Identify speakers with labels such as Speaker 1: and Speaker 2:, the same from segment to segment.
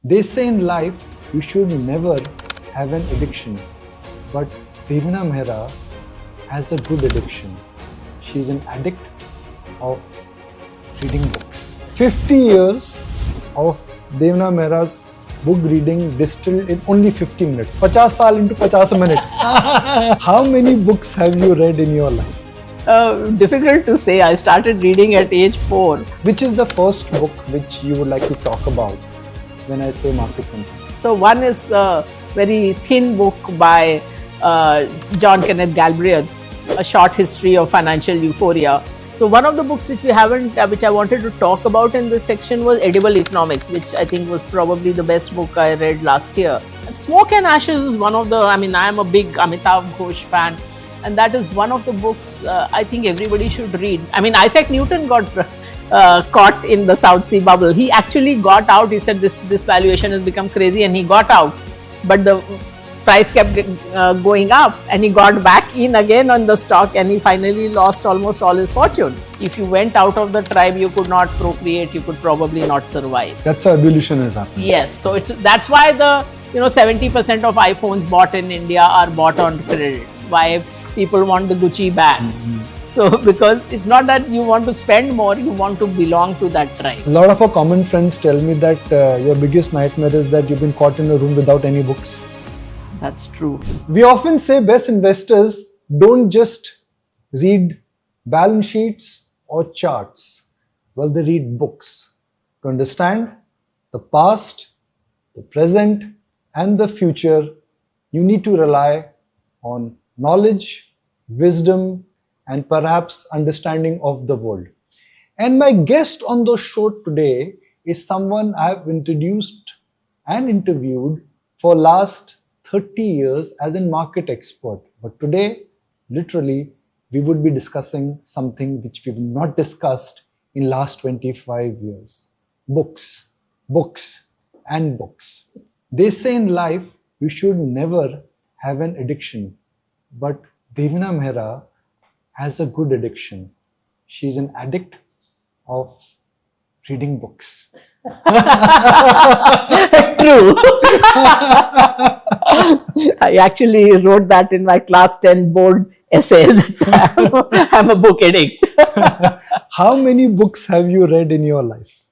Speaker 1: They say in life you should never have an addiction, but Devina Mehra has a good addiction. She's an addict of reading books. 50 years of Devina Mehra's book reading distilled in only 50 minutes. 50 saal into 50 minutes. How many books have you read in your life?
Speaker 2: Difficult to say. I started reading at age 4.
Speaker 1: Which is the first book which you would like to talk about when I say markets and things?
Speaker 2: So one is a very thin book by John Kenneth Galbraith's, A Short History of Financial Euphoria. So one of the books which which I wanted to talk about in this section was Edible Economics, which I think was probably the best book I read last year. And Smoke and Ashes is one of the, I am a big Amitav Ghosh fan, and that is one of the books I think everybody should read. Isaac Newton got caught in the South Sea bubble. He actually got out. He said this valuation has become crazy, and he got out. But the price kept going up, and he got back in again on the stock, and he finally lost almost all his fortune. If you went out of the tribe, you could not procreate, you could probably not survive.
Speaker 1: That's how evolution is happening.
Speaker 2: Yes, so that's why the 70% of iPhones bought in India are bought on credit. Why people want the Gucci bags. So because it's not that you want to spend more, you want to belong to that tribe.
Speaker 1: A lot of our common friends tell me that your biggest nightmare is that you've been caught in a room without any books.
Speaker 2: That's true.
Speaker 1: We often say best investors don't just read balance sheets or charts. Well, they read books to understand the past, the present, and the future. You need to rely on knowledge, wisdom, and perhaps understanding of the world. And my guest on the show today is someone I've introduced and interviewed for last 30 years as a market expert. But today, literally, we would be discussing something which we've not discussed in last 25 years. Books, books, and books. They say in life, you should never have an addiction. But Devina Mehra has a good addiction. She's an addict of reading books.
Speaker 2: True. I actually wrote that in my class 10 board essay that I'm a book addict.
Speaker 1: How many books have you read in your life?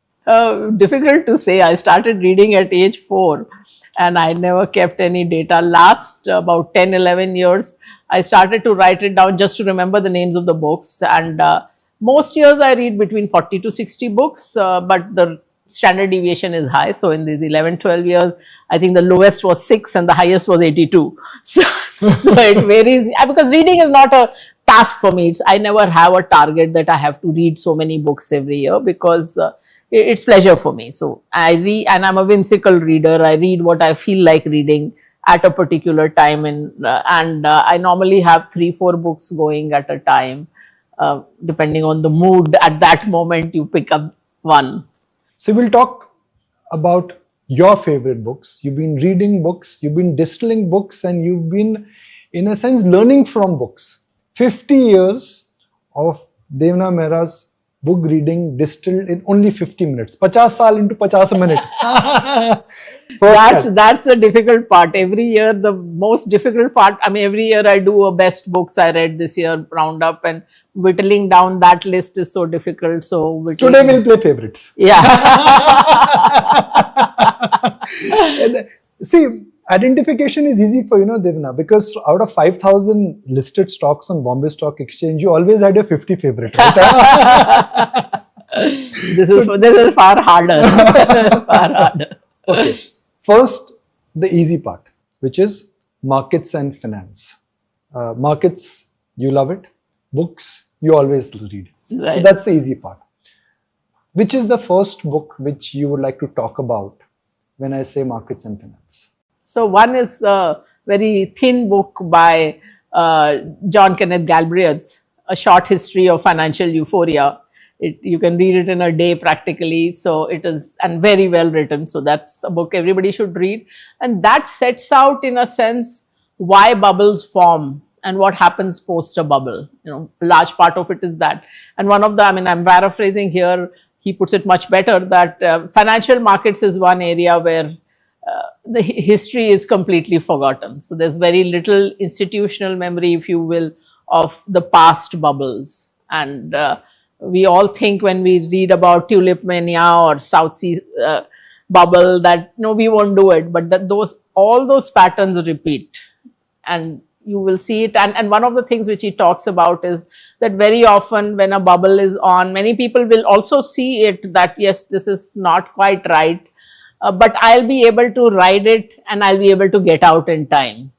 Speaker 2: Difficult to say. I started reading at age 4 and I never kept any data. Last about 10-11 years, I started to write it down just to remember the names of the books. And most years I read between 40 to 60 books, but the standard deviation is high. So in these 11-12 years, I think the lowest was 6 and the highest was 82. So it varies, because reading is not a task for me. I never have a target that I have to read so many books every year, because it's pleasure for me. So I read, and I'm a whimsical reader. I read what I feel like reading at a particular time, and I normally have 3-4 books going at a time. Depending on the mood at that moment, you pick up one.
Speaker 1: So we'll talk about your favorite books. You've been reading books, you've been distilling books, and you've been, in a sense, learning from books. 50 years of Devina Mehra's book reading distilled in only 50 minutes. 50 saal into 50 minutes.
Speaker 2: That's the difficult part. Every year, the most difficult part, every year I do a best books I read this year roundup, and whittling down that list is so difficult. So
Speaker 1: today we'll play favorites.
Speaker 2: Yeah.
Speaker 1: See, identification is easy for Devina, because out of 5,000 listed stocks on Bombay Stock Exchange, you always had a 50 favorite, right?
Speaker 2: This is far harder. Far harder.
Speaker 1: Okay. First, the easy part, which is markets and finance. Markets, you love it. Books, you always read.
Speaker 2: Right.
Speaker 1: So that's the easy part. Which is the first book which you would like to talk about when I say markets and finance?
Speaker 2: So one is a very thin book by John Kenneth Galbraith's, A Short History of Financial Euphoria. You can read it in a day practically. So it is, and very well written. So that's a book everybody should read. And that sets out, in a sense, why bubbles form and what happens post a bubble. A large part of it is that. And one of the, I'm paraphrasing here, he puts it much better that financial markets is one area where the history is completely forgotten. So there's very little institutional memory, if you will, of the past bubbles. And we all think when we read about tulip mania or South Sea bubble that no, we won't do it, but that all those patterns repeat, and you will see it. And one of the things which he talks about is that very often when a bubble is on, many people will also see it that yes, this is not quite right, but I'll be able to ride it and I'll be able to get out in time.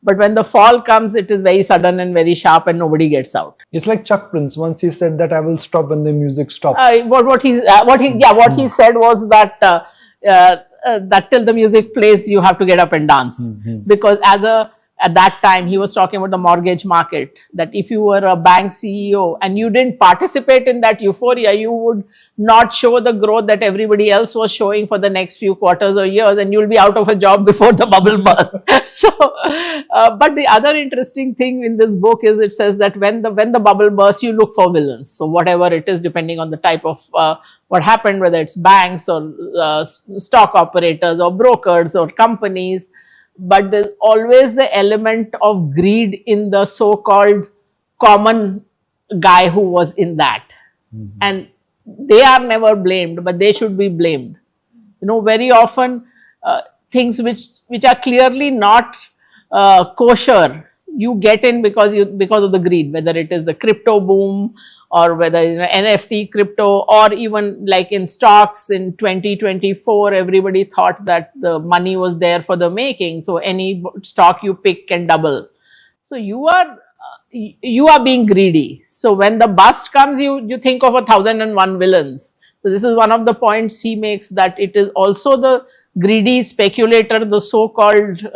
Speaker 2: But when the fall comes, it is very sudden and very sharp and nobody gets out.
Speaker 1: It's like Chuck Prince. Once he said that I will stop when the music stops.
Speaker 2: What he said was that that till the music plays, you have to get up and dance. Because at that time, he was talking about the mortgage market, that if you were a bank CEO and you didn't participate in that euphoria, you would not show the growth that everybody else was showing for the next few quarters or years, and you'll be out of a job before the bubble bursts. So, but the other interesting thing in this book is it says that when the bubble bursts, you look for villains. So whatever it is, depending on the type of what happened, whether it's banks or stock operators or brokers or companies, but there's always the element of greed in the so-called common guy who was in that. And they are never blamed, but they should be blamed. You know, very often things which are clearly not kosher, you get in because of the greed, whether it is the crypto boom or whether NFT crypto, or even like in stocks in 2024, everybody thought that the money was there for the making. So any stock you pick can double. So you are being greedy. So when the bust comes, you think of 1,001 villains. So this is one of the points he makes, that it is also the greedy speculator, the so-called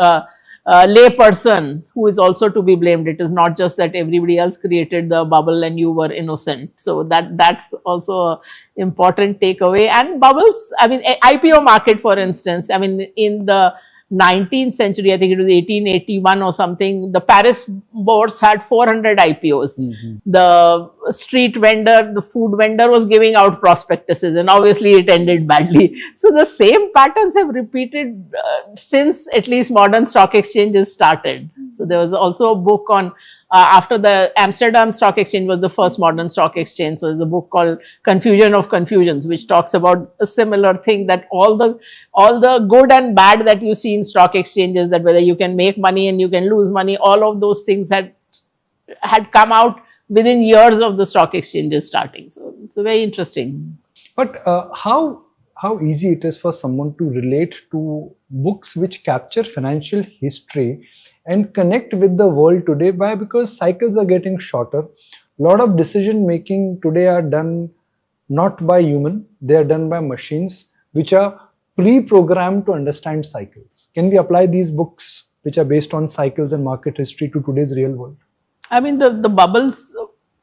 Speaker 2: layperson, who is also to be blamed. It is not just that everybody else created the bubble and you were innocent. So that's also an important takeaway. And bubbles, I mean, IPO market, for instance, I mean, in the 19th century, I think it was 1881 or something, the Paris bourse had 400 IPOs. The street vendor, the food vendor was giving out prospectuses, and obviously it ended badly. So the same patterns have repeated since at least modern stock exchanges started. So there was also a book on, after the Amsterdam Stock Exchange was the first modern stock exchange. So there's a book called Confusion of Confusions, which talks about a similar thing, that all the good and bad that you see in stock exchanges, that whether you can make money and you can lose money, all of those things had come out within years of the stock exchanges starting. So it's very interesting.
Speaker 1: But how easy it is for someone to relate to books which capture financial history and connect with the world today? Why? Because cycles are getting shorter. A lot of decision making today are done not by human, they are done by machines which are pre-programmed to understand cycles. Can we apply these books which are based on cycles and market history to today's real world?
Speaker 2: I mean, the bubbles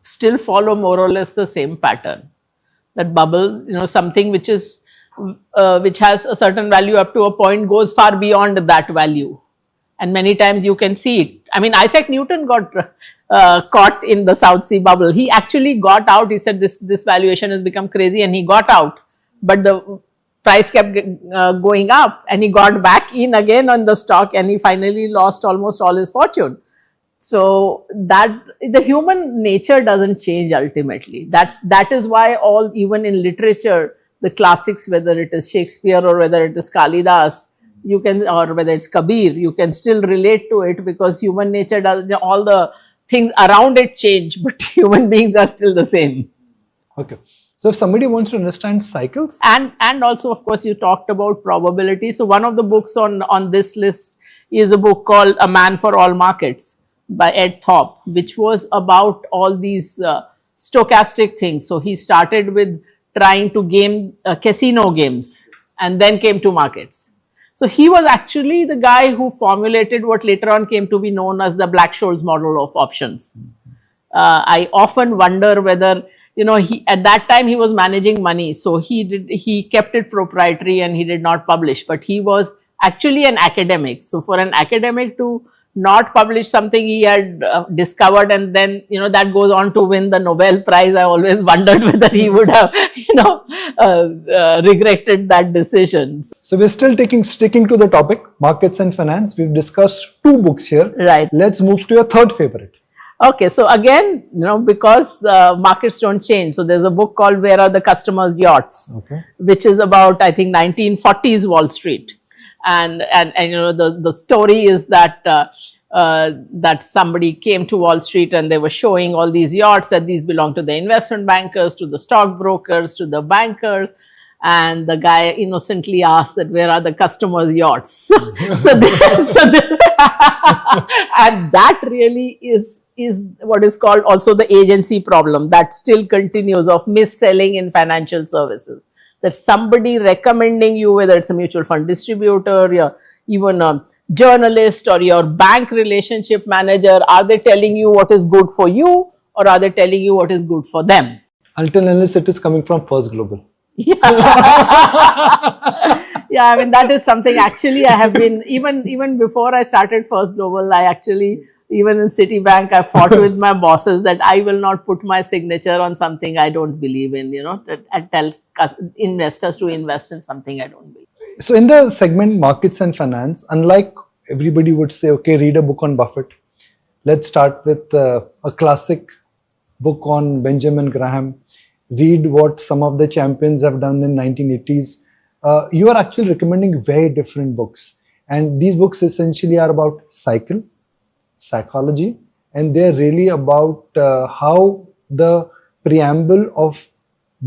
Speaker 2: still follow more or less the same pattern. That bubble, something which has a certain value up to a point goes far beyond that value. And many times you can see it. I mean, Isaac Newton got caught in the South Sea bubble. He actually got out. He said this valuation has become crazy, and he got out. But the price kept going up, and he got back in again on the stock, and he finally lost almost all his fortune. So that the human nature doesn't change ultimately. That is why even in literature, the classics, whether it is Shakespeare or whether it is Kalidas, or whether it's Kabir, you can still relate to it, because human nature does, all the things around it change, but human beings are still the same.
Speaker 1: Okay. So if somebody wants to understand cycles.
Speaker 2: And also, of course, you talked about probability. So one of the books on this list is a book called A Man for All Markets by Ed Thorp, which was about all these stochastic things. So he started with trying to game casino games and then came to markets. So he was actually the guy who formulated what later on came to be known as the Black-Scholes model of options. I often wonder whether, at that time he was managing money, so he kept it proprietary and he did not publish, but he was actually an academic. So for an academic to not publish something he had discovered, and then that goes on to win the Nobel Prize. I always wondered whether he would have regretted that decision.
Speaker 1: So we're still sticking to the topic, markets and finance. We've discussed 2 books here.
Speaker 2: Right.
Speaker 1: Let's move to your third favorite.
Speaker 2: Okay, so again, because markets don't change, so there's a book called Where Are the Customers' Yachts,
Speaker 1: Okay.
Speaker 2: which is about, I think, 1940s Wall Street. And the story is that that somebody came to Wall Street and they were showing all these yachts, that these belong to the investment bankers, to the stockbrokers, to the bankers. And the guy innocently asked that, where are the customers' yachts? And that really is what is called also the agency problem that still continues of mis-selling in financial services. That somebody recommending you, whether it's a mutual fund distributor, even a journalist or your bank relationship manager, are they telling you what is good for you, or are they telling you what is good for them?
Speaker 1: Until unless it is coming from First Global.
Speaker 2: Yeah. Yeah, I mean, that is something actually I have been, even before I started First Global, I actually, even in Citibank, I fought with my bosses that I will not put my signature on something I don't believe in, that I tell investors to invest in something I don't believe in.
Speaker 1: So in the segment markets and finance, unlike everybody would say, okay, read a book on Buffett. Let's start with a classic book on Benjamin Graham. Read what some of the champions have done in 1980s. You are actually recommending very different books. And these books essentially are about psychology, and they're really about how the preamble of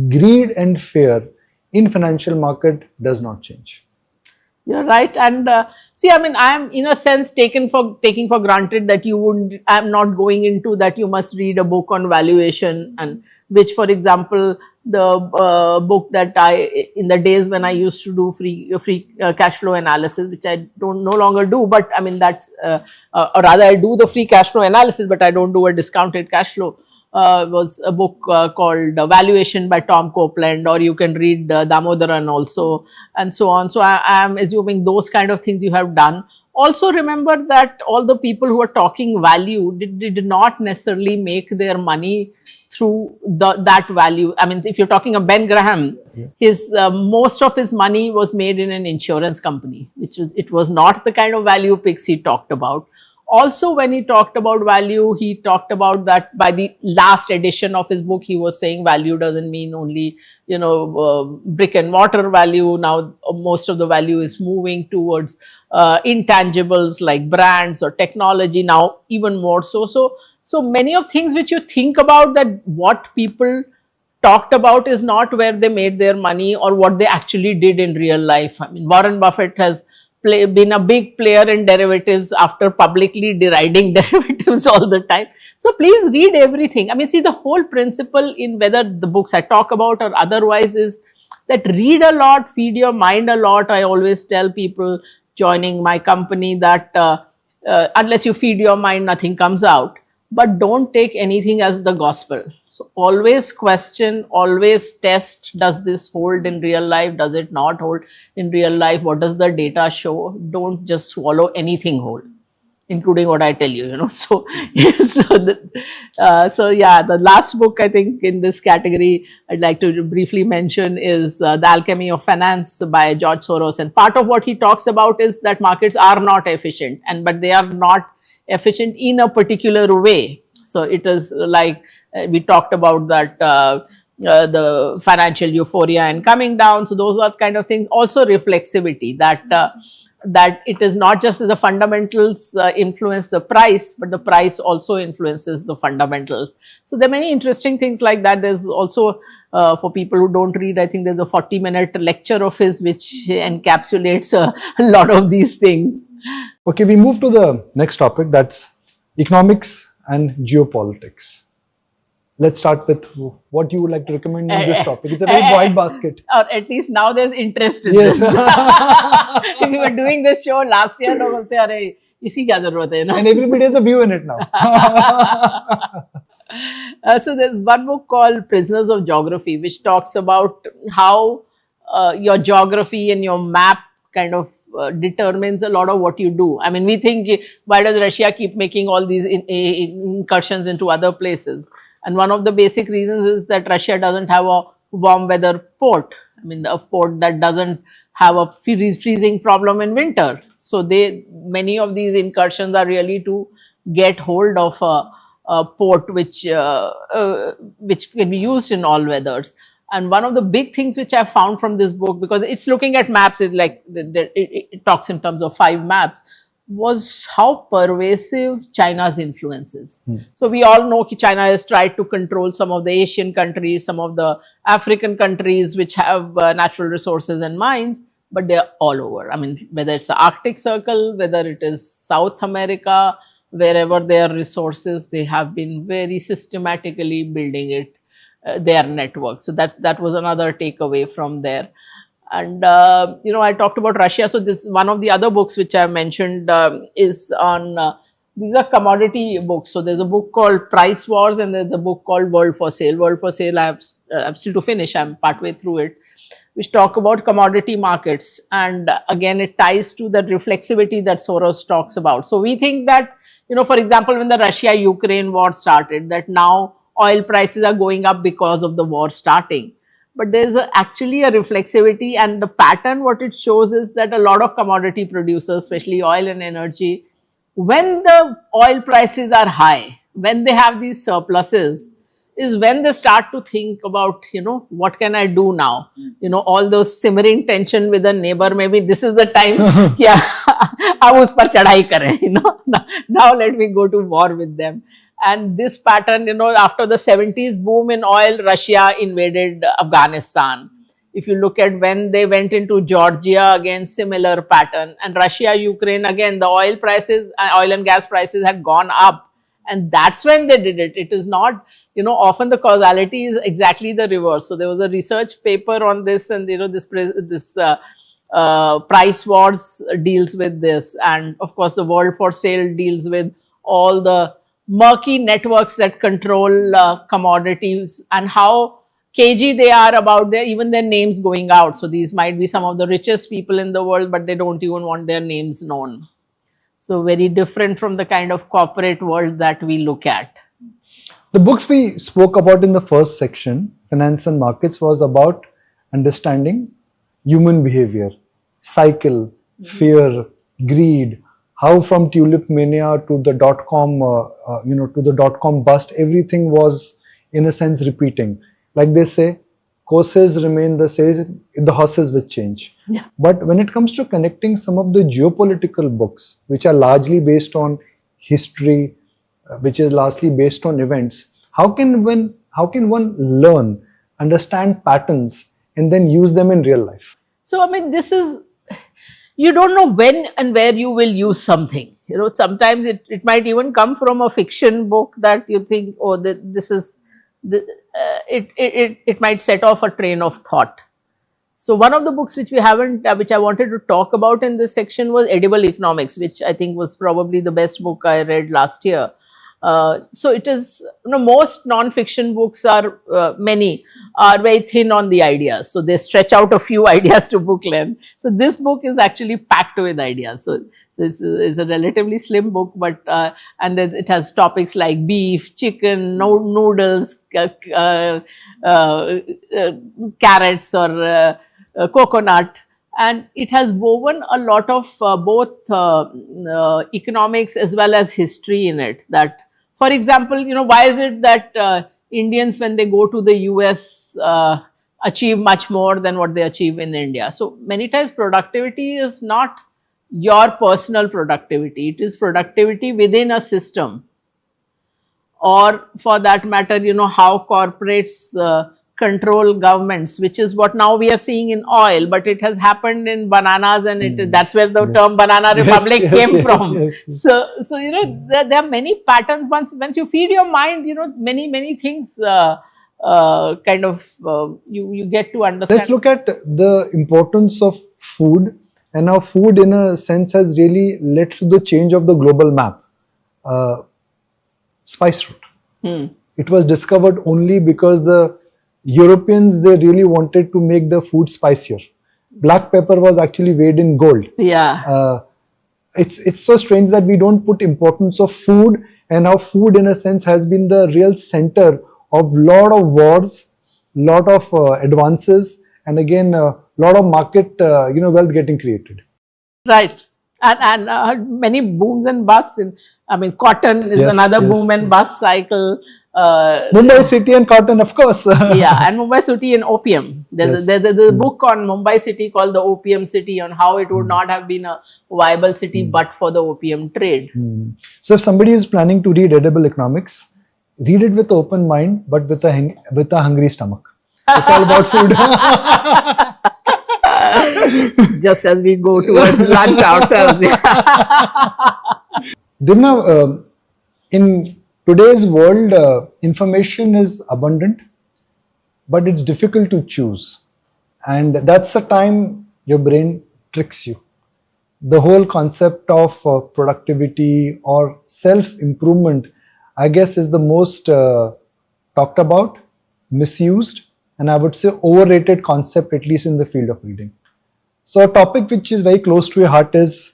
Speaker 1: greed and fear in financial market does not change.
Speaker 2: You're right. And see, I mean, I'm in a sense taking for granted that I'm not going into that you must read a book on valuation, and which, for example, the book that in the days when I used to do free cash flow analysis, which I no longer do, but I mean, that's, or rather I do the free cash flow analysis, but I don't do a discounted cash flow. Was a book called Valuation by Tom Copeland, or you can read Damodaran also, and so on. So I am assuming those kind of things you have done. Also remember that all the people who are talking value did not necessarily make their money through that value. I mean, if you're talking of Ben Graham, his most of his money was made in an insurance company, it was not the kind of value picks he talked about. Also, when he talked about value, he talked about that by the last edition of his book, he was saying value doesn't mean only, brick and mortar value. Now, most of the value is moving towards intangibles like brands or technology now, even more so. So many of things which you think about, that what people talked about is not where they made their money or what they actually did in real life. I mean, Warren Buffett has been a big player in derivatives after publicly deriding derivatives all the time. So please read everything. I mean, see, the whole principle in whether the books I talk about or otherwise is that read a lot, feed your mind a lot. I always tell people joining my company that unless you feed your mind, nothing comes out. But don't take anything as the gospel. So always question, always test, does this hold in real life? Does it not hold in real life? What does the data show? Don't just swallow anything whole, including what I tell you, So, so yeah, the last book I think in this category I'd like to briefly mention is The Alchemy of Finance by George Soros. And part of what he talks about is that markets are not efficient, but they are not efficient in a particular way. So it is like we talked about that the financial euphoria and coming down. So those are kind of things. Also reflexivity, that it is not just the fundamentals influence the price, but the price also influences the fundamentals. So there are many interesting things like that. There's also for people who don't read, I think there's a 40-minute lecture of his which encapsulates a lot of these things.
Speaker 1: Okay, we move to the next topic, that's economics and geopolitics. Let's start with what you would like to recommend in this topic. It's a very wide basket.
Speaker 2: Or at least now there's interest in this. If we were doing this show last year, and
Speaker 1: everybody has a view in it now.
Speaker 2: So there's one book called Prisoners of Geography, which talks about how your geography and your map kind of determines a lot of what you do. I mean, we think, why does Russia keep making all these incursions into other places? And one of the basic reasons is that Russia doesn't have a warm weather port. I mean, a port that doesn't have a freezing problem in winter. So many of these incursions are really to get hold of a port which can be used in all weathers. And one of the big things which I found from this book, because it's looking at maps, is like it talks in terms of 5 maps, was how pervasive China's influence is. So we all know that China has tried to control some of the Asian countries, some of the African countries which have natural resources and mines, but they're all over. I mean, whether it's the Arctic Circle, whether it is South America, wherever there are resources, they have been very systematically building it, their network. So that was another takeaway from there. And I talked about Russia. So this one of the other books which I mentioned is on these are commodity books. So there's a book called Price Wars, and there's a book called World for Sale. World for Sale, I'm still to finish. I'm partway through it, which talk about commodity markets. And again, it ties to that reflexivity that Soros talks about. So we think that, for example, when the Russia-Ukraine war started, that now oil prices are going up because of the war starting. But there's actually a reflexivity, and the pattern, what it shows is that a lot of commodity producers, especially oil and energy, when the oil prices are high, when they have these surpluses, is when they start to think about, what can I do now? All those simmering tension with a neighbor, maybe this is the time, yeah, ab us par chadhai kare, now let me go to war with them. And this pattern, after the 70s boom in oil, Russia invaded Afghanistan. If you look at when they went into Georgia, again, similar pattern. And Russia, Ukraine, again, the oil and gas prices had gone up. And that's when they did it. It is not, often the causality is exactly the reverse. So there was a research paper on this, and, this Price Wars deals with this. And of course, the World for Sale deals with all the murky networks that control commodities and how cagey they are about even their names going out. So these might be some of the richest people in the world, but they don't even want their names known. So very different from the kind of corporate world that we look at.
Speaker 1: The books we spoke about in the first section, Finance and Markets, was about understanding human behavior, cycle, fear, greed, how from tulip mania to the dot-com bust, everything was in a sense repeating. Like they say, courses remain the same, the horses will change.
Speaker 2: Yeah.
Speaker 1: But when it comes to connecting some of the geopolitical books, which are largely based on history, which is largely based on events, how can one learn, understand patterns, and then use them in real life?
Speaker 2: So, I mean, you don't know when and where you will use something. Sometimes it might even come from a fiction book that you think, oh, it might set off a train of thought. So one of the books which I wanted to talk about in this section was Edible Economics, which I think was probably the best book I read last year. So it is, most non-fiction books many are very thin on the ideas. So they stretch out a few ideas to book length. So this book is actually packed with ideas. So it's a relatively slim book, but, and then it has topics like beef, chicken, noodles, carrots or coconut. And it has woven a lot of both economics as well as history in it. That, for example, why is it that Indians, when they go to the US, achieve much more than what they achieve in India? So many times productivity is not your personal productivity. It is productivity within a system. Or for that matter, how corporates control governments, which is what now we are seeing in oil, but it has happened in bananas, and that's where the term banana republic came from. So there are many patterns. Once you feed your mind, many things you get to understand.
Speaker 1: Let's look at the importance of food, and how food in a sense has really led to the change of the global map. Spice route. It was discovered only because the Europeans, they really wanted to make the food spicier. black pepper was actually weighed in gold.
Speaker 2: Yeah.
Speaker 1: It's so strange that we don't put importance of food, and how food in a sense has been the real center of lot of wars, lot of advances, and again lot of market wealth getting created.
Speaker 2: Right. And many booms and busts. I mean, cotton is
Speaker 1: Yes,
Speaker 2: another
Speaker 1: yes.
Speaker 2: boom and bust cycle.
Speaker 1: Mumbai City and cotton, of course.
Speaker 2: Yeah, and Mumbai City and opium.
Speaker 1: Yes.
Speaker 2: There's a book on Mumbai City called the Opium City, on how it would not have been a viable city but for the opium trade.
Speaker 1: So if somebody is planning to read edible economics, read it with an open mind, but with a hungry stomach. It's all about food.
Speaker 2: Just as we go towards lunch ourselves.
Speaker 1: Devina, in today's world, information is abundant, but it's difficult to choose. And that's the time your brain tricks you. The whole concept of productivity or self-improvement, I guess, is the most talked about, misused, and I would say overrated concept, at least in the field of reading. So a topic which is very close to your heart is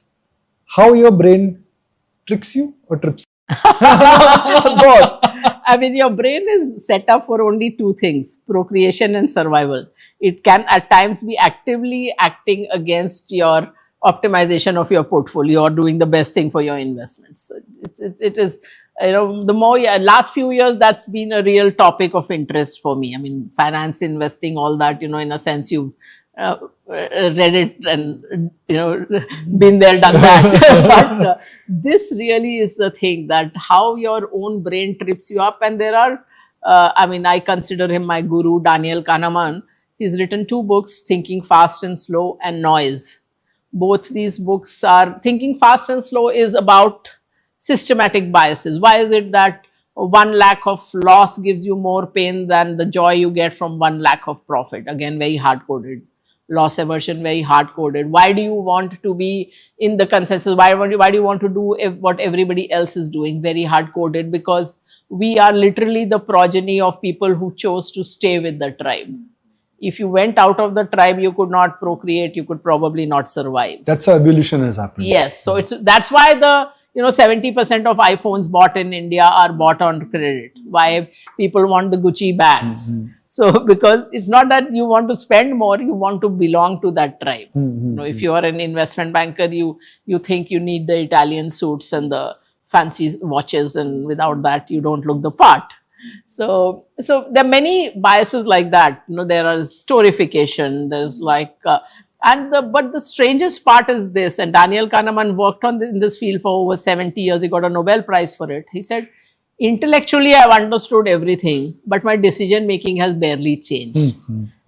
Speaker 1: how your brain tricks you or trips you.
Speaker 2: Both. I mean, your brain is set up for only two things: procreation and survival. It can at times be actively acting against your optimization of your portfolio or doing the best thing for your investments. So it is, the more, last few years, that's been a real topic of interest for me. I mean, finance, investing, all that, in a sense, you've read it and, been there, done that. But this really is the thing, that how your own brain trips you up. And there are, I consider him my guru, Daniel Kahneman. He's written two books, Thinking Fast and Slow and Noise. Both these books are, Thinking Fast and Slow is about systematic biases. Why is it that 1 lakh of loss gives you more pain than the joy you get from 1 lakh of profit? Again, very hard-coded. Loss aversion, very hard-coded. Why do you want to be in the consensus? Why do you want to do what everybody else is doing? Very hard-coded, because we are literally the progeny of people who chose to stay with the tribe. If you went out of the tribe, you could not procreate, you could probably not survive.
Speaker 1: That's how evolution has happened.
Speaker 2: Yes. So that's why the 70% of iPhones bought in India are bought on credit. Why people want the Gucci bags. So because it's not that you want to spend more, you want to belong to that tribe. If you are an investment banker, you think you need the Italian suits and the fancy watches, and without that you don't look the part. So there are many biases like that. There is storification. There's but the strangest part is this, and Daniel Kahneman worked in this field for over 70 years. He got a Nobel Prize for it. He said, intellectually I've understood everything, but my decision making has barely changed.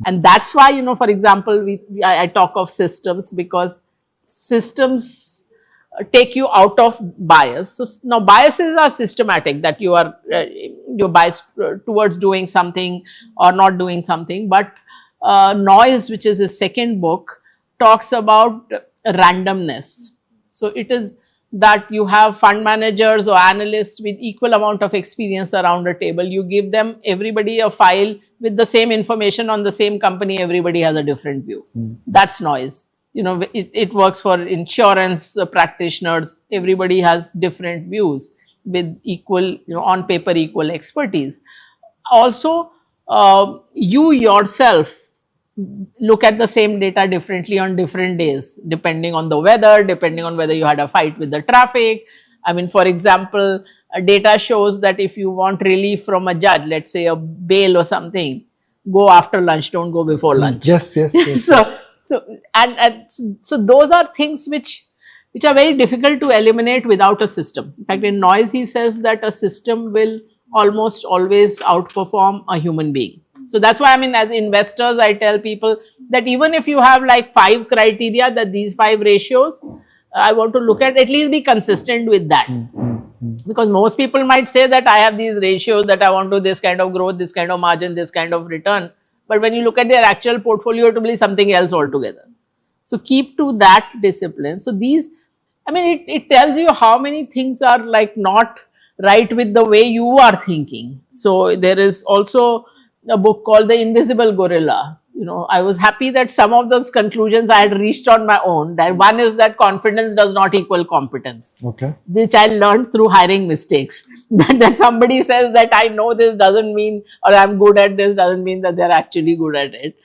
Speaker 2: And that's why, for example, I talk of systems, because systems take you out of bias. So now biases are systematic, that you're biased towards doing something or not doing something. But Noise, which is his second book, talks about randomness. So it is that you have fund managers or analysts with equal amount of experience around a table. You give them, everybody, a file with the same information on the same company. Everybody has a different view. That's Noise. It works for insurance practitioners. Everybody has different views with equal, on paper, equal expertise. Also, you yourself look at the same data differently on different days, depending on the weather, depending on whether you had a fight with the traffic. I mean, for example, data shows that if you want relief from a judge, let's say a bail or something, go after lunch, don't go before lunch.
Speaker 1: Yes.
Speaker 2: So those are things which are very difficult to eliminate without a system. In fact, in Noise, he says that a system will almost always outperform a human being. So that's why, as investors, I tell people that even if you have like 5 criteria, that these 5 ratios, I want to look at least be consistent with that. Because most people might say that I have these ratios, that I want to this kind of growth, this kind of margin, this kind of return. But when you look at their actual portfolio, it will be something else altogether. So keep to that discipline. So these, it tells you how many things are like not right with the way you are thinking. So there is also a book called The Invisible Gorilla, I was happy that some of those conclusions I had reached on my own. That one is that confidence does not equal competence.
Speaker 1: Okay.
Speaker 2: Which I learned through hiring mistakes. That somebody says that I know this doesn't mean, or I'm good at this doesn't mean that they're actually good at it.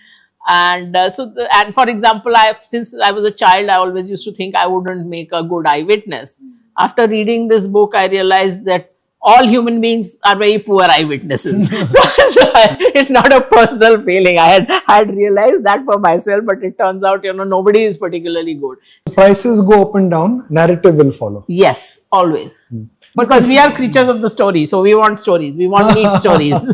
Speaker 2: And and for example, since I was a child, I always used to think I wouldn't make a good eyewitness. After reading this book, I realized that all human beings are very poor eyewitnesses. It's not a personal feeling. I had realized that for myself, but it turns out, nobody is particularly good.
Speaker 1: Prices go up and down, narrative will follow.
Speaker 2: Yes, always. Because we are creatures of the story, so we want stories. We want neat stories.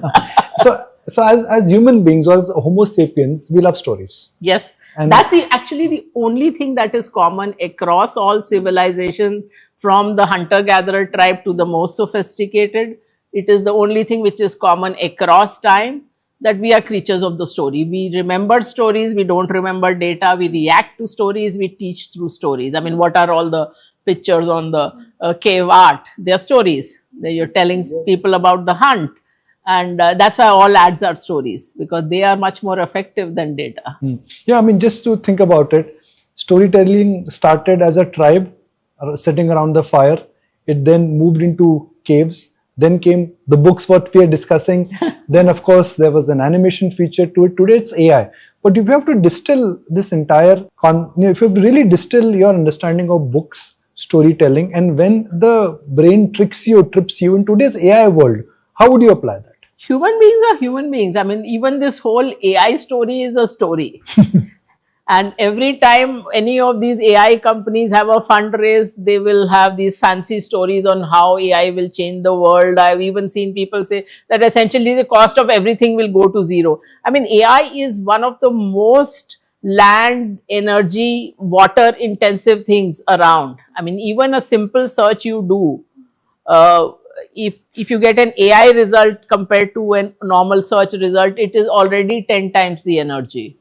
Speaker 1: So as human beings, or as Homo sapiens, we love stories.
Speaker 2: Yes, and that's actually the only thing that is common across all civilizations, from the hunter-gatherer tribe to the most sophisticated. It is the only thing which is common across time, that we are creatures of the story. We remember stories, we don't remember data, we react to stories, we teach through stories. I mean, what are all the pictures on the cave art? They are stories. You're telling people about the hunt. And that's why all ads are stories, because they are much more effective than data.
Speaker 1: Yeah, I mean, just to think about it, storytelling started as a tribe sitting around the fire. It then moved into caves. Then came the books, what we are discussing. Then, of course, there was an animation feature to it. Today, it's AI. But if you have to distill this entire, if you have to really distill your understanding of books, storytelling, and when the brain trips you in today's AI world, how would you apply that?
Speaker 2: Human beings are human beings. I mean, even this whole AI story is a story. And every time any of these AI companies have a fundraise, they will have these fancy stories on how AI will change the world. I've even seen people say that essentially the cost of everything will go to zero. I mean, AI is one of the most land, energy, water intensive things around. I mean, even a simple search you do, if you get an AI result compared to a normal search result, it is already 10 times the energy.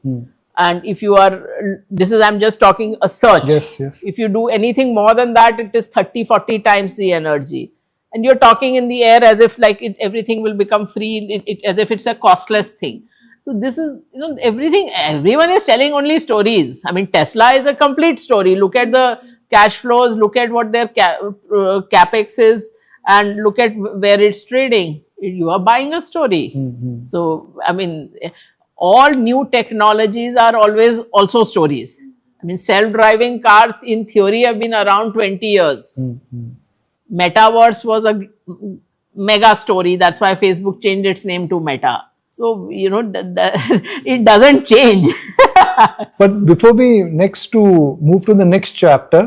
Speaker 2: And if you are, I'm just talking a search.
Speaker 1: Yes.
Speaker 2: If you do anything more than that, it is 30, 40 times the energy. And you're talking in the air as if everything will become free, as if it's a costless thing. So this is, everyone is telling only stories. I mean, Tesla is a complete story. Look at the cash flows, look at what their capex is, and look at where it's trading. You are buying a story. So, I mean, all new technologies are always also stories. I mean, self-driving cars in theory have been around 20 years. Metaverse was a mega story. That's why Facebook changed its name to Meta. So, it doesn't change.
Speaker 1: But before we move to the next chapter,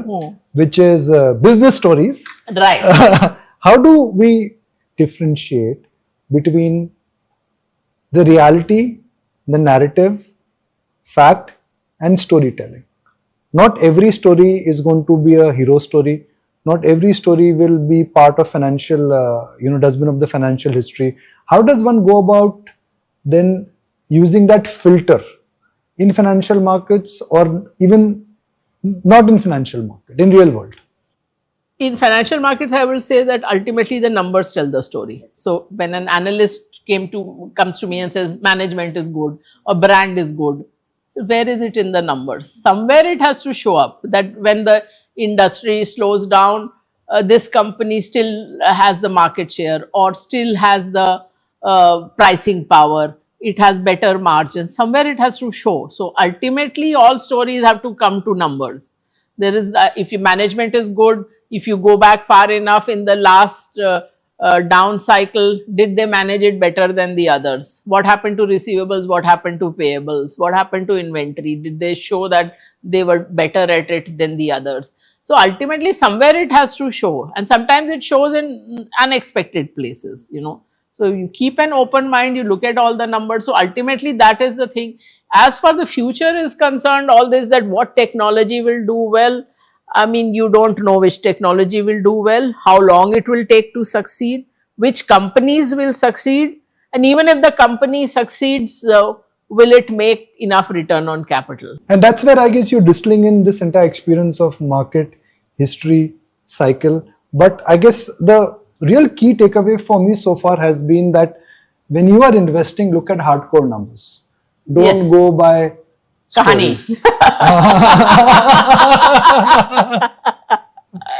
Speaker 1: which is business stories.
Speaker 2: Right.
Speaker 1: How do we differentiate between the reality, the narrative, fact, and storytelling? Not every story is going to be a hero story. Not every story will be part of financial, dustbin of the financial history. How does one go about then using that filter in financial markets, or even not in financial market, in real world?
Speaker 2: In financial markets, I will say that ultimately the numbers tell the story. So when an analyst comes to me and says management is good or brand is good, so where is it in the numbers? Somewhere it has to show up that when the industry slows down, this company still has the market share or still has the pricing power. It has better margins. Somewhere it has to show. So ultimately all stories have to come to numbers. There is, if your management is good, if you go back far enough in the last down cycle, did they manage it better than the others? What happened to receivables? What happened to payables? What happened to inventory? Did they show that they were better at it than the others? So ultimately somewhere it has to show, and sometimes it shows in unexpected places, So you keep an open mind, you look at all the numbers. So ultimately that is the thing. As far the future is concerned, all this, that what technology will do well, I mean, you don't know which technology will do well, how long it will take to succeed, which companies will succeed, and even if the company succeeds, will it make enough return on capital?
Speaker 1: And that's where I guess you're distilling in this entire experience of market, history, cycle. But I guess the real key takeaway for me so far has been that when you are investing, look at hardcore numbers. Don't
Speaker 2: Yes.
Speaker 1: go by
Speaker 2: Kahani.
Speaker 1: stories.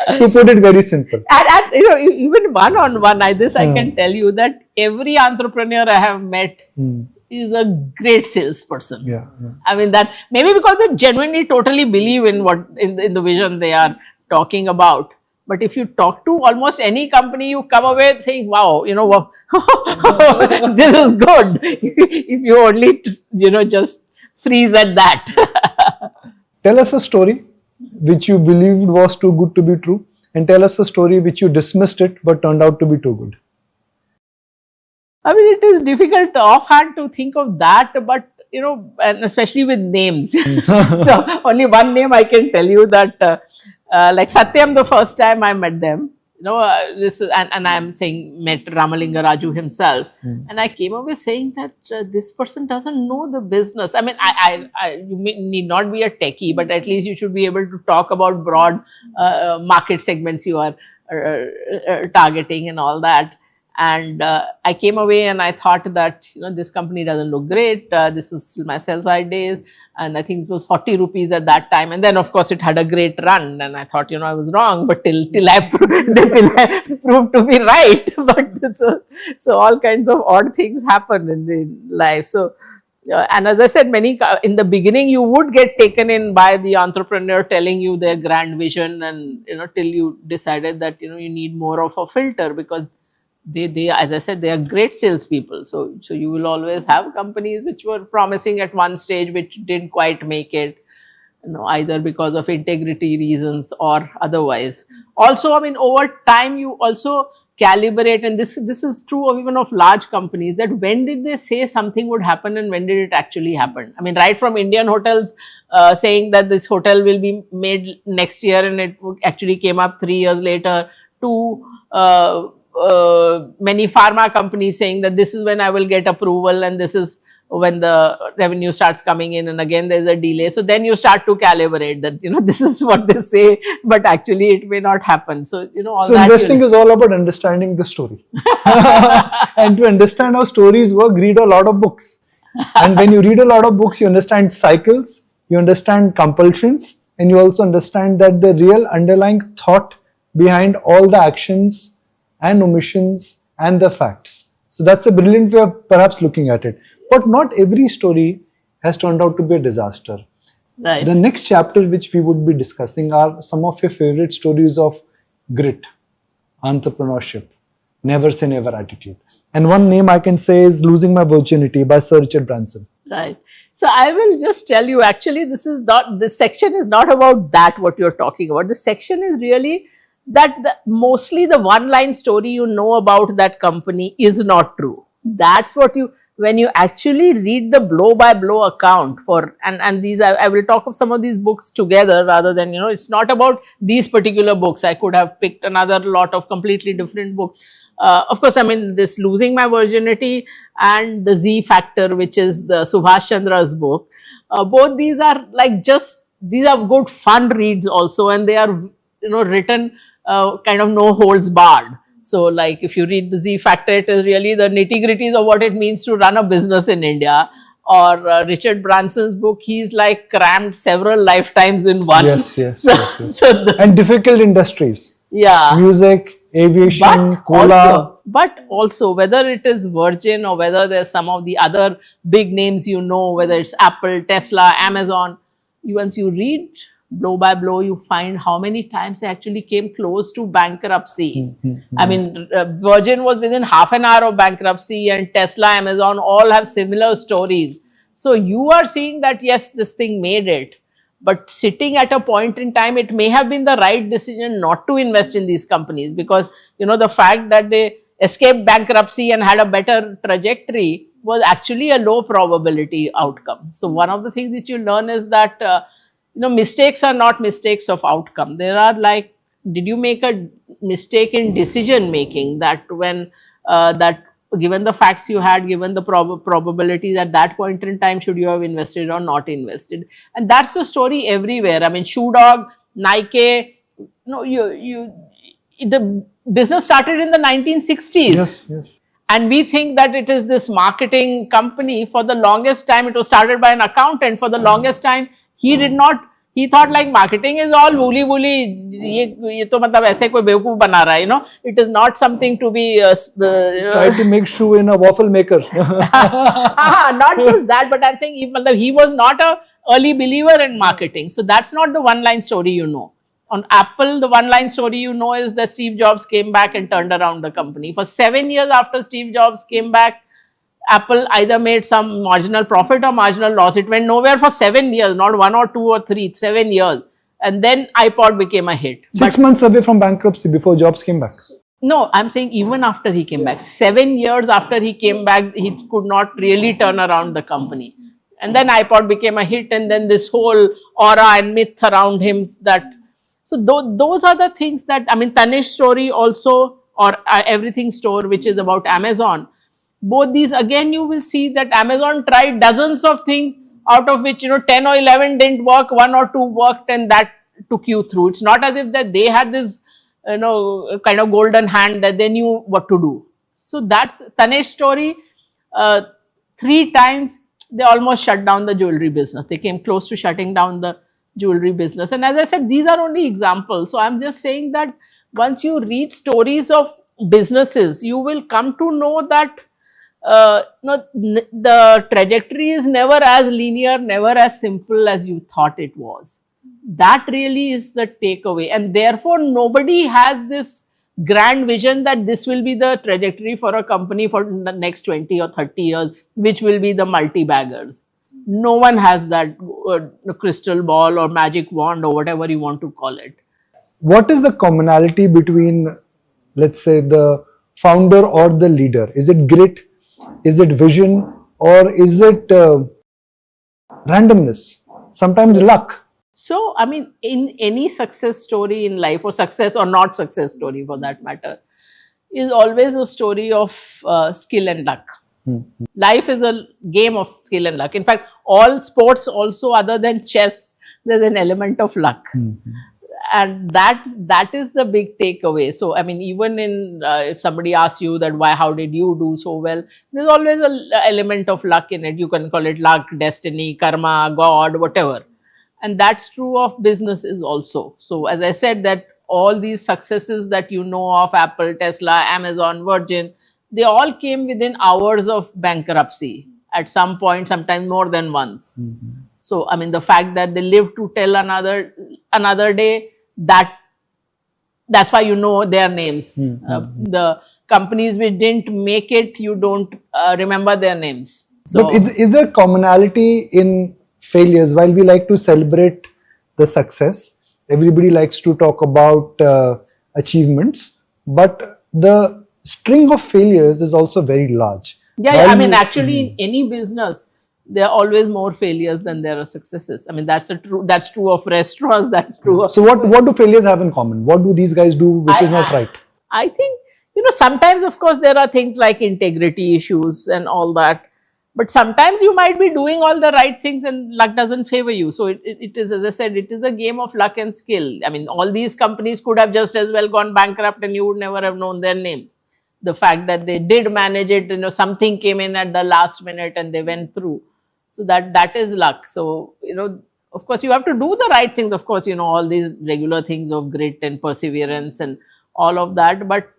Speaker 1: To put it very simple.
Speaker 2: And you know, even one on one, I can tell you that every entrepreneur I have met is a great salesperson.
Speaker 1: Yeah, yeah.
Speaker 2: I mean that maybe because they genuinely totally believe in what in the vision they are talking about. But if you talk to almost any company, you come away saying, "Wow, you know, wow, this is good." If you only just freeze at that.
Speaker 1: Tell us a story which you believed was too good to be true, and tell us a story which you dismissed it but turned out to be too good.
Speaker 2: I mean, it is difficult offhand to think of that, but you know, and especially with names. So only one name I can tell you that, like Satyam, the first time I met them, you know, this is, and I'm saying met Ramalinga Raju himself, and I came away saying that this person doesn't know the business. I mean, you need not be a techie, but at least you should be able to talk about broad market segments you are targeting and all that. And I came away and I thought that, you know, this company doesn't look great. This was my sell side days. And I think it was 40 rupees at that time. And then, of course, it had a great run. And I thought, you know, I was wrong. But till I proved to be right. But so all kinds of odd things happen in life. So, and as I said, in the beginning, you would get taken in by the entrepreneur telling you their grand vision. And, you know, till you decided that, you know, you need more of a filter because they as I said, they are great salespeople. So you will always have companies which were promising at one stage which didn't quite make it, you know, either because of integrity reasons or otherwise. Also, I mean, over time you also calibrate, and this is true of even of large companies, that when did they say something would happen and when did it actually happen. I mean, right from Indian hotels saying that this hotel will be made next year and it actually came up 3 years later, to many pharma companies saying that this is when I will get approval and this is when the revenue starts coming in, and again there's a delay. So then you start to calibrate that, you know, this is what they say, but actually it may not happen. So, you know, all
Speaker 1: so
Speaker 2: that
Speaker 1: investing is all about understanding the story. And to understand how stories work, read a lot of books. And when you read a lot of books, you understand cycles, you understand compulsions, and you also understand that the real underlying thought behind all the actions and omissions and the facts. So that's a brilliant way of perhaps looking at it. But not every story has turned out to be a disaster.
Speaker 2: right.
Speaker 1: The next chapter which we would be discussing are some of your favorite stories of grit, entrepreneurship, never say never attitude. And one name I can say is Losing My Virginity by Sir Richard Branson.
Speaker 2: Right. So I will just tell you, actually, this section is not about that, what you're talking about. The section is really that mostly the one-line story you know about that company is not true. That's what when you actually read the blow-by-blow account for, and these, I will talk of some of these books together rather than, you know, it's not about these particular books. I could have picked another lot of completely different books. Of course, I mean, this Losing My Virginity and the Z Factor, which is the Subhash Chandra's book, both these are like these are good fun reads also, and they are, you know, written kind of no holds barred. So like if you read the Z Factor, it is really the nitty-gritties of what it means to run a business in India. Or Richard Branson's book, he's like crammed several lifetimes in one.
Speaker 1: Yes.
Speaker 2: So
Speaker 1: and difficult industries.
Speaker 2: Yeah.
Speaker 1: Music, aviation, cola.
Speaker 2: But also whether it is Virgin or whether there's some of the other big names, you know, whether it's Apple, Tesla, Amazon, once you read blow by blow, you find how many times they actually came close to bankruptcy. I mean, Virgin was within half an hour of bankruptcy, and Tesla, Amazon all have similar stories. So you are seeing that, yes, this thing made it. But sitting at a point in time, it may have been the right decision not to invest in these companies, because, you know, the fact that they escaped bankruptcy and had a better trajectory was actually a low probability outcome. So one of the things that you learn is that, you know, mistakes are not mistakes of outcome. There are like, did you make a mistake in decision making, that when given the facts you had, given the probabilities at that point in time, should you have invested or not invested? And that's the story everywhere. I mean, Shoe Dog, Nike, you know, the business started in the 1960s.
Speaker 1: Yes.
Speaker 2: And we think that it is this marketing company. For the longest time, it was started by an accountant. For the longest time, he did not, he thought like marketing is all wooly wooly. ये तो मतलब ऐसे कोई बेवकूफ बना रहा है, you know. It is not something to be.
Speaker 1: Try to make shoe in a waffle maker.
Speaker 2: Not just that, but I'm saying he was not a early believer in marketing. So that's not the one line story, you know. On Apple, the one line story you know is that Steve Jobs came back and turned around the company. For 7 years after Steve Jobs came back, Apple either made some marginal profit or marginal loss. It went nowhere for 7 years, not 1 or 2 or 3, 7 years. And then iPod became a hit.
Speaker 1: 6 months away from bankruptcy before Jobs came back.
Speaker 2: No, I'm saying even after he came back, 7 years after he came back, he could not really turn around the company. And then iPod became a hit, and then this whole aura and myth around him that. So those are the things that, I mean, Tanish's story also, or Everything Store, which is about Amazon. Both these, again, you will see that Amazon tried dozens of things, out of which, 10 or 11 didn't work, 1 or 2 worked, and that took you through. It's not as if that they had this, kind of golden hand that they knew what to do. So that's Tanish's story. 3 times, they almost shut down the jewelry business. They came close to shutting down the jewelry business. And as I said, these are only examples. So I'm just saying that once you read stories of businesses, you will come to know that the trajectory is never as linear, never as simple as you thought it was. That really is the takeaway. And therefore, nobody has this grand vision that this will be the trajectory for a company for the next 20 or 30 years, which will be the multi-baggers. No one has that crystal ball or magic wand or whatever you want to call it.
Speaker 1: What is the commonality between, let's say, the founder or the leader? Is it grit? Is it vision? Or is it randomness? Sometimes luck.
Speaker 2: So, I mean, in any success story in life, or success or not success story for that matter, is always a story of skill and luck. Life is a game of skill and luck. In fact, all sports also, other than chess, there's an element of luck. And that is the big takeaway. So, I mean, even in, if somebody asks you that how did you do so well, there's always an element of luck in it. You can call it luck, destiny, karma, God, whatever. And that's true of businesses also. So, as I said, that all these successes that you know of, Apple, Tesla, Amazon, Virgin, they all came within hours of bankruptcy at some point, sometimes more than once. So, I mean, the fact that they lived to tell another day, that's why you know their names. The companies which didn't make it, you don't remember their names. So,
Speaker 1: but is there commonality in failures? While we like to celebrate the success, everybody likes to talk about achievements, but the string of failures is also very large.
Speaker 2: Yeah, I mean, actually, in any business, there are always more failures than there are successes. I mean, that's true of restaurants. That's true of.
Speaker 1: So, what do failures have in common? What do these guys do which is not right?
Speaker 2: I think, sometimes, of course, there are things like integrity issues and all that. But sometimes you might be doing all the right things and luck doesn't favor you. So it is, as I said, it is a game of luck and skill. I mean, all these companies could have just as well gone bankrupt and you would never have known their names. The fact that they did manage it, something came in at the last minute and they went through. So that is luck. So, of course, you have to do the right things. Of course, all these regular things of grit and perseverance and all of that, but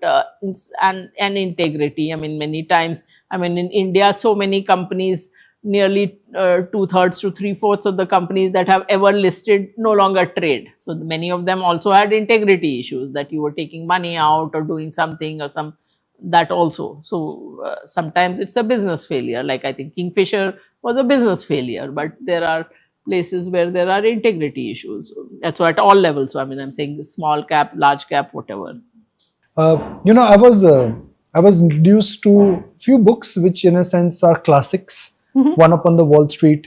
Speaker 2: and integrity. I mean, many times, in India, so many companies, nearly 2/3 to 3/4 of the companies that have ever listed no longer trade. So many of them also had integrity issues, that you were taking money out or doing something or that also. So sometimes it's a business failure. Like I think Kingfisher was a business failure, but there are places where there are integrity issues. So at all levels. So I'm saying small cap, large cap, whatever.
Speaker 1: I was introduced to few books which in a sense are classics. One Up on the Wall Street,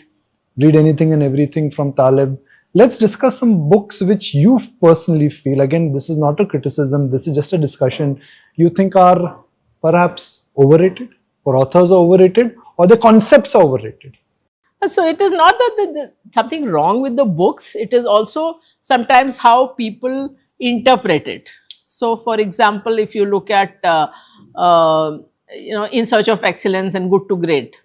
Speaker 1: Read Anything and Everything from Taleb. Let's discuss some books which you personally feel, again, this is not a criticism, this is just a discussion, you think are perhaps overrated, or authors are overrated, or the concepts are overrated.
Speaker 2: So it is not that there's something wrong with the books, it is also sometimes how people interpret it. So for example, if you look at In search of excellence and good to great.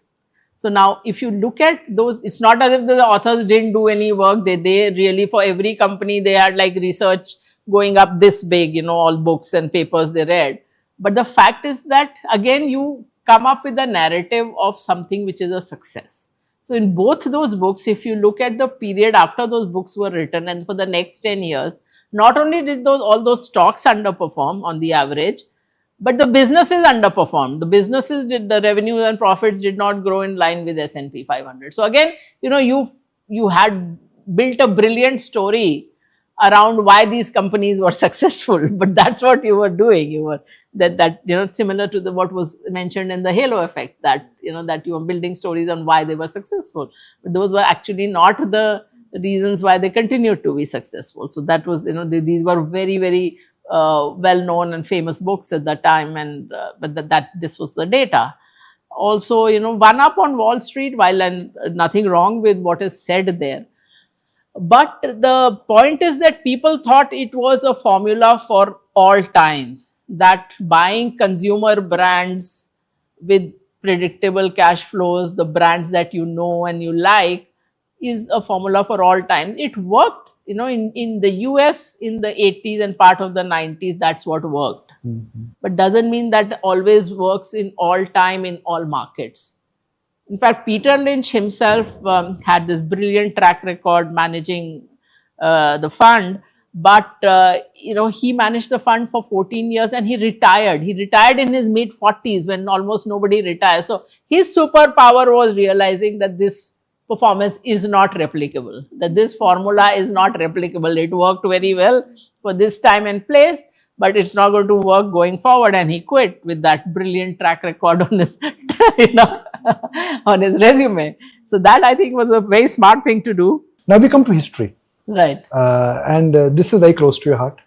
Speaker 2: So now, if you look at those, it's not as if the authors didn't do any work. They really, for every company, they had like research going up this big, all books and papers they read. But the fact is that, again, you come up with a narrative of something which is a success. So in both those books, if you look at the period after those books were written and for the next 10 years, not only did all those stocks underperform on the average, but the businesses underperformed. The businesses the revenues and profits did not grow in line with S&P 500. So again, you had built a brilliant story around why these companies were successful, but that's what you were doing. You were similar to what was mentioned in the halo effect, that that you were building stories on why they were successful, but those were actually not the reasons why they continued to be successful. So that was these were very, very well-known and famous books at the time, and but this was the data. Also, one up on Wall Street, while and nothing wrong with what is said there, but the point is that people thought it was a formula for all times, that buying consumer brands with predictable cash flows, the brands that you know and you like, is a formula for all time. It worked, in the US in the 80s and part of the 90s, that's what worked. But doesn't mean that always works in all time in all markets. In fact, Peter Lynch himself had this brilliant track record managing the fund, but he managed the fund for 14 years and he retired. He retired in his mid-40s when almost nobody retires. So his superpower was realizing that this performance is not replicable, that this formula is not replicable. It worked very well for this time and place, but it's not going to work going forward. And he quit with that brilliant track record on his, on his resume. So that, I think, was a very smart thing to do.
Speaker 1: Now we come to history.
Speaker 2: Right.
Speaker 1: And this is very close to your heart.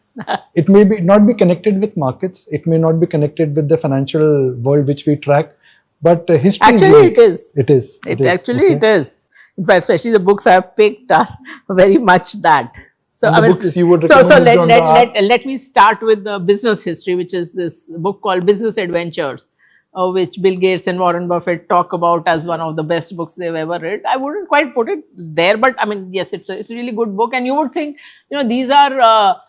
Speaker 1: It may not be connected with markets. It may not be connected with the financial world which we track. But history
Speaker 2: actually, it is.
Speaker 1: It is.
Speaker 2: It is. In fact, especially the books I have picked are very much that. So,
Speaker 1: books you would
Speaker 2: let me start with the business history, which is this book called Business Adventures, which Bill Gates and Warren Buffett talk about as one of the best books they've ever read. I wouldn't quite put it there, but I mean, yes, it's a really good book. And you would think, these are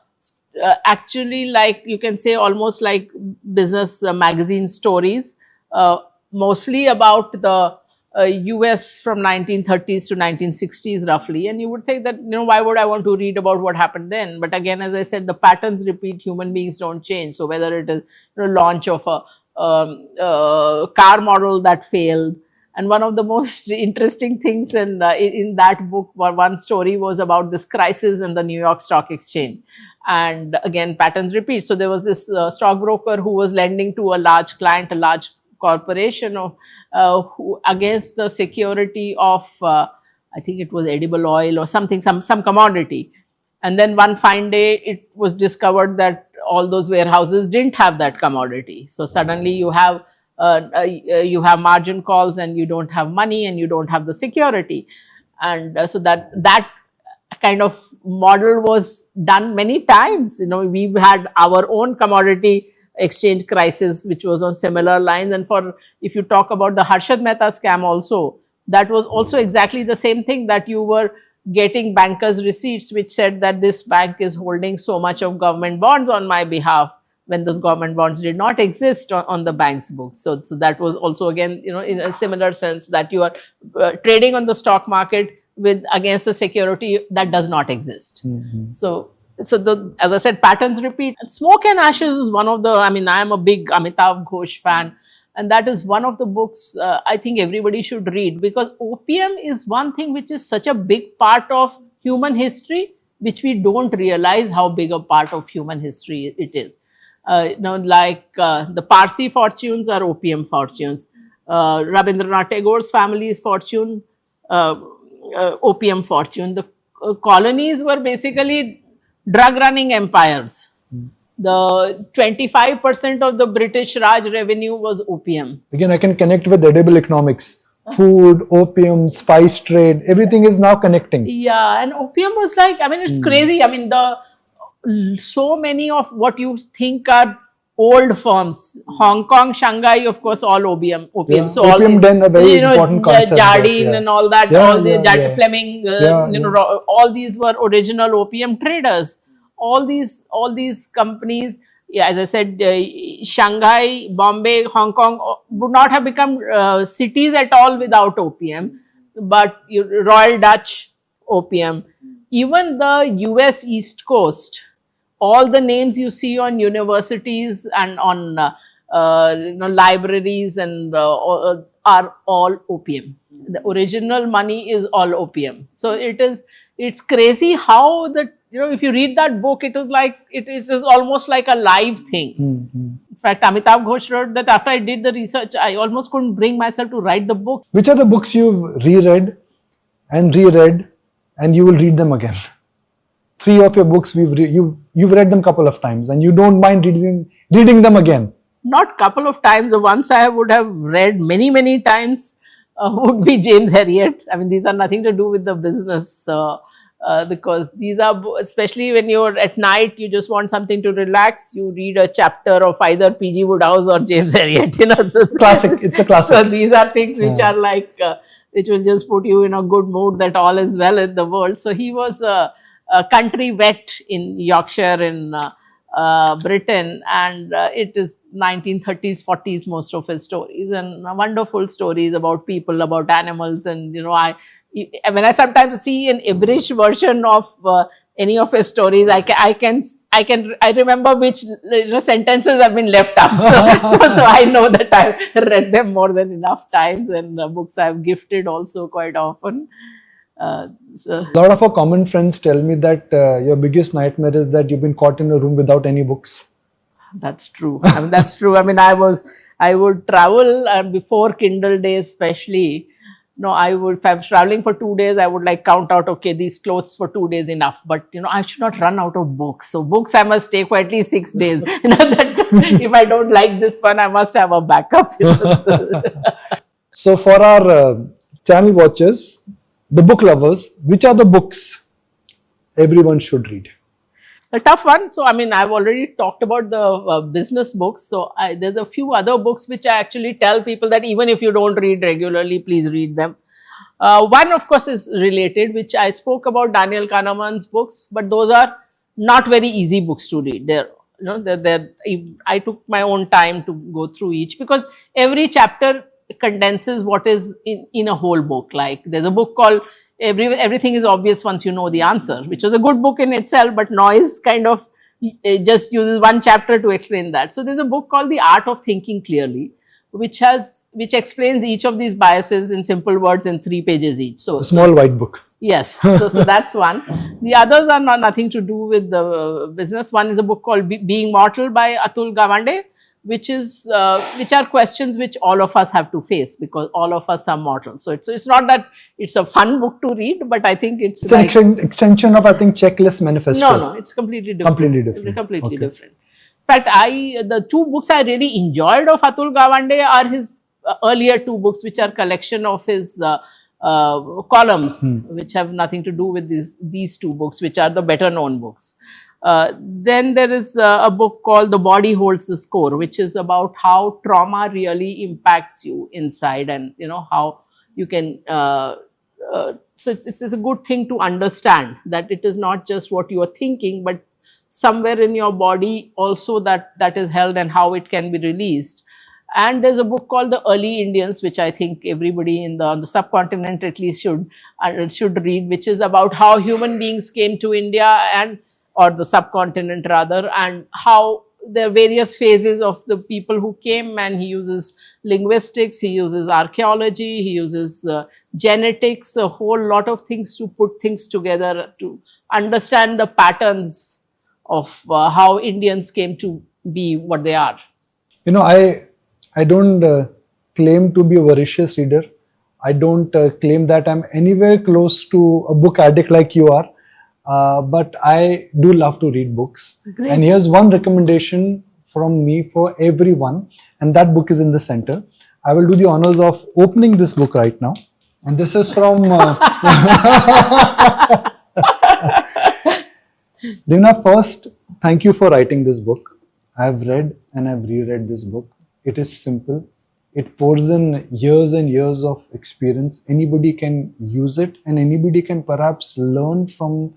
Speaker 2: actually, like, you can say almost like business magazine stories, mostly about the US from 1930s to 1960s roughly. And you would think that, why would I want to read about what happened then? But again, as I said, the patterns repeat, human beings don't change. So whether it is launch of a car model that failed. And one of the most interesting things in that book, one story was about this crisis in the New York Stock Exchange. And again, patterns repeat. So there was this stockbroker who was lending to a large client, a large corporation, who against the security of, I think it was edible oil or something, some commodity. And then one fine day, it was discovered that all those warehouses didn't have that commodity. So suddenly you have margin calls and you don't have money and you don't have the security. And so that kind of model was done many times. We've had our own commodity exchange crisis, which was on similar lines. And if you talk about the Harshad Mehta scam also, that was also exactly the same thing, that you were getting bankers' receipts which said that this bank is holding so much of government bonds on my behalf, when those government bonds did not exist on the bank's books. So that was also, again, in a similar sense, that you are trading on the stock market against a security that does not exist. So as I said, patterns repeat. And Smoke and Ashes is one of the, I am a big Amitav Ghosh fan. And that is one of the books I think everybody should read, because opium is one thing which is such a big part of human history, which we don't realize how big a part of human history it is. The Parsi fortunes are opium fortunes. Rabindranath Tagore's family's fortune, opium fortune. The colonies were basically drug-running empires. The 25% of the British Raj revenue was opium.
Speaker 1: Again, I can connect with edible economics. Food, opium, spice trade, everything is now connecting.
Speaker 2: Yeah, and opium was like, it's crazy. So many of what you think are old firms. Hong Kong, Shanghai, of course, all opium.
Speaker 1: Yeah.
Speaker 2: So all
Speaker 1: Opium den, a very important concept.
Speaker 2: Jardine and all that, all the Fleming,
Speaker 1: yeah.
Speaker 2: all these were original opium traders. All these companies, yeah, as I said, Shanghai, Bombay, Hong Kong would not have become cities at all without opium. But Royal Dutch, opium. Even the US East Coast, all the names you see on universities and on libraries and are all opium. The original money is all opium. So it's crazy how if you read that book, it is almost like a live thing. In fact, Amitabh Ghosh wrote that after I did the research, I almost couldn't bring myself to write the book.
Speaker 1: Which are the books you've reread and you will read them again? 3 of your books you've read them a couple of times and you don't mind reading them again.
Speaker 2: Not couple of times. The ones I would have read many times would be James Herriot. I mean, these are nothing to do with the business because these are, especially when you're at night, you just want something to relax. You read a chapter of either P.G. Wodehouse or James Herriot.
Speaker 1: Classic. It's a classic.
Speaker 2: So these are things which are like, which will just put you in a good mood that all is well in the world. So he was a country vet in Yorkshire in Britain, and it is 1930s, 40s, most of his stories, and wonderful stories about people, about animals. And when I sometimes see an abridged version of any of his stories, I remember which sentences have been left out. So I know that I've read them more than enough times, and books I've gifted also quite often.
Speaker 1: A lot of our common friends tell me that your biggest nightmare is that you've been caught in a room without any books.
Speaker 2: That's true. I mean, that's true. I mean, I would travel before Kindle days, especially. No, if I was traveling for 2 days, I would count out, okay, these clothes for 2 days enough. But, I should not run out of books. So books I must take for at least 6 days. That if I don't like this one, I must have a backup.
Speaker 1: So for our channel watchers, the book lovers, which are the books everyone should read?
Speaker 2: A tough one. So, I mean, I've already talked about the business books. So, there's a few other books which I actually tell people that even if you don't read regularly, please read them. One, of course, is related, which I spoke about Daniel Kahneman's books, but those are not very easy books to read. I took my own time to go through each because every chapter condenses what is in a whole book. Like there's a book called Everything is Obvious Once You Know the Answer, which was a good book in itself, but Noyes kind of just uses one chapter to explain that. So there's a book called The Art of Thinking Clearly, which explains each of these biases in simple words in 3 pages each. So
Speaker 1: a small white book.
Speaker 2: Yes, so that's one. The others are nothing to do with the business. One is a book called Being Mortal by Atul Gawande, which are questions which all of us have to face because all of us are mortal. So it's not that it's a fun book to read, but I think it's
Speaker 1: an extension of, I think, Checklist Manifesto.
Speaker 2: No, it's completely different. Completely different. In fact, the 2 books I really enjoyed of Atul Gawande are his earlier 2 books, which are collection of his columns, which have nothing to do with these 2 books, which are the better known books. Then there is a book called The Body Holds the Score, which is about how trauma really impacts you inside and, how you can, so it's a good thing to understand that it is not just what you are thinking, but somewhere in your body also that is held and how it can be released. And there's a book called The Early Indians, which I think everybody on the subcontinent at least should read, which is about how human beings came to India or the subcontinent rather, and how there are various phases of the people who came, and he uses linguistics, he uses archaeology, he uses genetics, a whole lot of things to put things together to understand the patterns of how Indians came to be what they are.
Speaker 1: I don't claim to be a voracious reader. I don't claim that I'm anywhere close to a book addict like you are. But I do love to read books.
Speaker 2: Great.
Speaker 1: And here's one recommendation from me for everyone, and that book is in the center. I will do the honors of opening this book right now. And this is from Devina. First, thank you for writing this book. I've read and I've reread this book. It is simple. It pours in years and years of experience. Anybody can use it, and anybody can perhaps learn from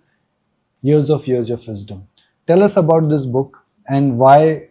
Speaker 1: years of wisdom. Tell us about this book and why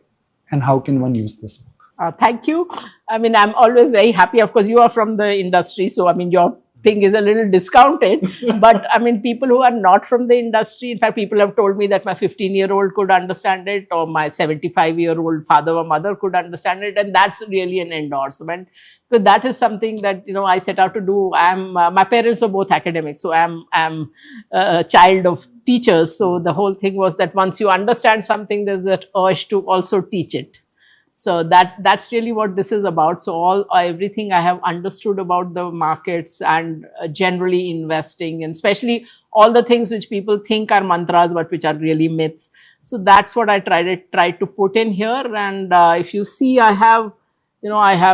Speaker 1: and how can one use this book?
Speaker 2: Thank you. I mean, I'm always very happy. Of course, you are from the industry, so I mean, your thing is a little discounted. But I mean, people who are not from the industry, in fact, people have told me that my 15-year-old could understand it, or my 75-year-old father or mother could understand it, and that's really an endorsement. So that is something that I set out to do. My parents were both academics, so I'm a child of teachers. So the whole thing was that once you understand something, there's that urge to also teach it. So that's really what this is about. So everything I have understood about the markets and generally investing, and especially all the things which people think are mantras but which are really myths. So that's what I tried to put in here. And if you see, I have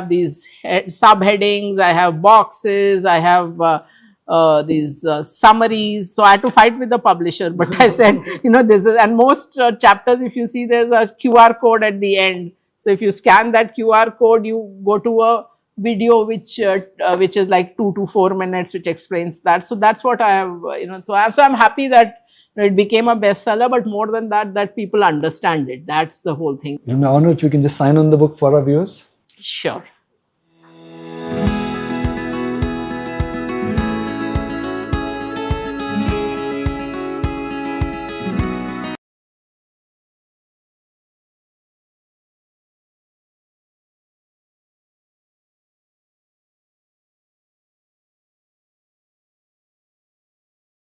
Speaker 2: these subheadings, I have boxes, I have these summaries. So I had to fight with the publisher, but I said, this is, and most chapters, if you see, there's a QR code at the end. So if you scan that QR code, you go to a video which is like 2 to 4 minutes, which explains that. So that's what I have, so I'm happy that it became a bestseller, but more than that, that people understand it. That's the whole thing.
Speaker 1: I don't know if you can just sign on the book for our viewers.
Speaker 2: Sure.